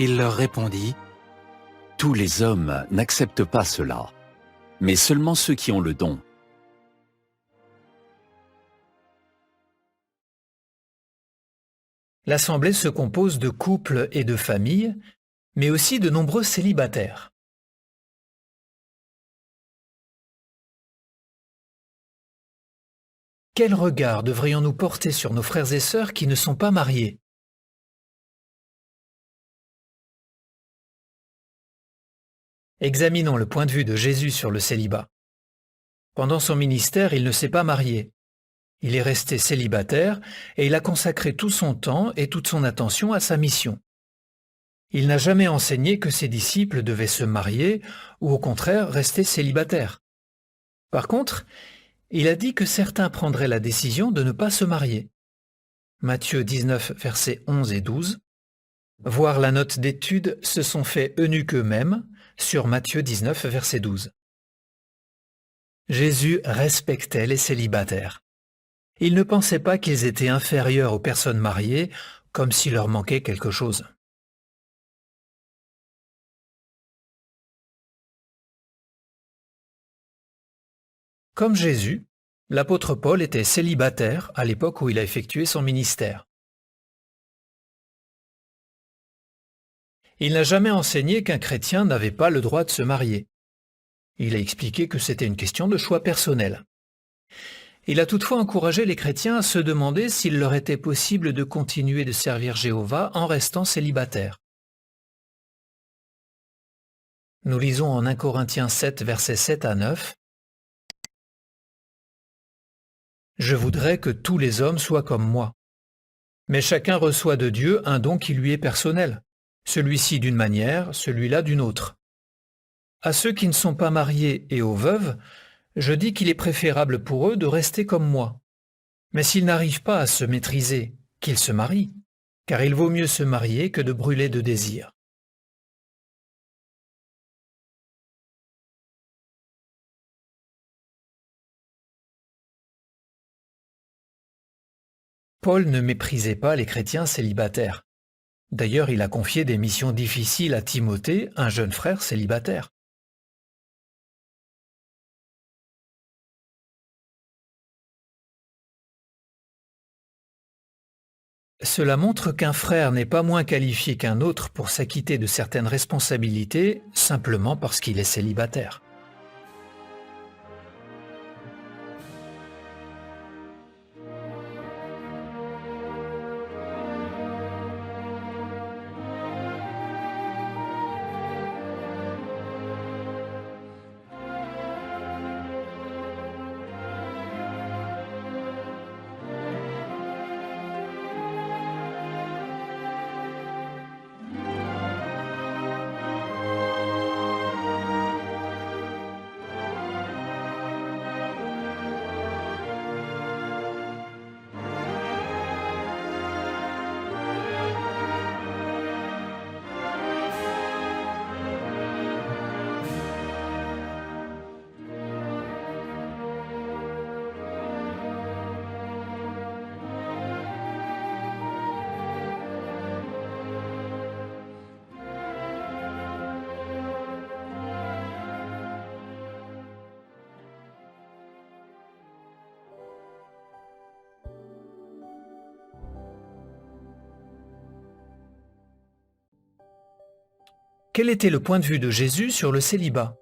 Il leur répondit: Tous les hommes n'acceptent pas cela, mais seulement ceux qui ont le don. L'assemblée se compose de couples et de familles, mais aussi de nombreux célibataires. Quel regard devrions-nous porter sur nos frères et sœurs qui ne sont pas mariés? Examinons le point de vue de Jésus sur le célibat. Pendant son ministère, il ne s'est pas marié. Il est resté célibataire et il a consacré tout son temps et toute son attention à sa mission. Il n'a jamais enseigné que ses disciples devaient se marier ou au contraire rester célibataires. Par contre, il a dit que certains prendraient la décision de ne pas se marier. Matthieu 19, versets 11 et 12. Voir la note d'étude se sont fait eunuques eux-mêmes sur Matthieu 19, verset 12. Jésus respectait les célibataires. Il ne pensait pas qu'ils étaient inférieurs aux personnes mariées, comme s'il leur manquait quelque chose. Comme Jésus, l'apôtre Paul était célibataire à l'époque où il a effectué son ministère. Il n'a jamais enseigné qu'un chrétien n'avait pas le droit de se marier. Il a expliqué que c'était une question de choix personnel. Il a toutefois encouragé les chrétiens à se demander s'il leur était possible de continuer de servir Jéhovah en restant célibataires. Nous lisons en 1 Corinthiens 7, versets 7 à 9. « Je voudrais que tous les hommes soient comme moi. Mais chacun reçoit de Dieu un don qui lui est personnel, celui-ci d'une manière, celui-là d'une autre. À ceux qui ne sont pas mariés et aux veuves, je dis qu'il est préférable pour eux de rester comme moi. Mais s'ils n'arrivent pas à se maîtriser, qu'ils se marient, car il vaut mieux se marier que de brûler de désir. » Paul ne méprisait pas les chrétiens célibataires. D'ailleurs, il a confié des missions difficiles à Timothée, un jeune frère célibataire. Cela montre qu'un frère n'est pas moins qualifié qu'un autre pour s'acquitter de certaines responsabilités simplement parce qu'il est célibataire. Quel était le point de vue de Jésus sur le célibat?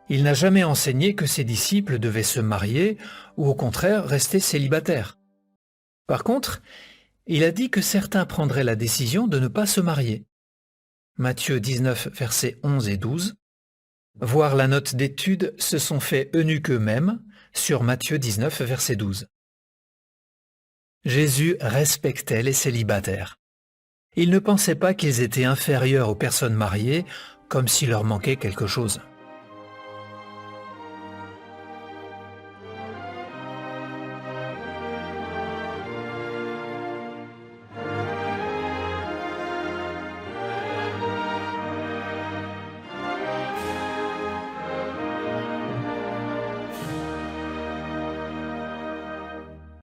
Il n'a jamais enseigné que ses disciples devaient se marier ou au contraire rester célibataires. Par contre, il a dit que certains prendraient la décision de ne pas se marier. Matthieu 19, versets 11 et 12. Voir la note d'étude se sont fait eunuques eux-mêmes sur Matthieu 19, verset 12. Jésus respectait les célibataires. Il ne pensait pas qu'ils étaient inférieurs aux personnes mariées, comme s'il leur manquait quelque chose.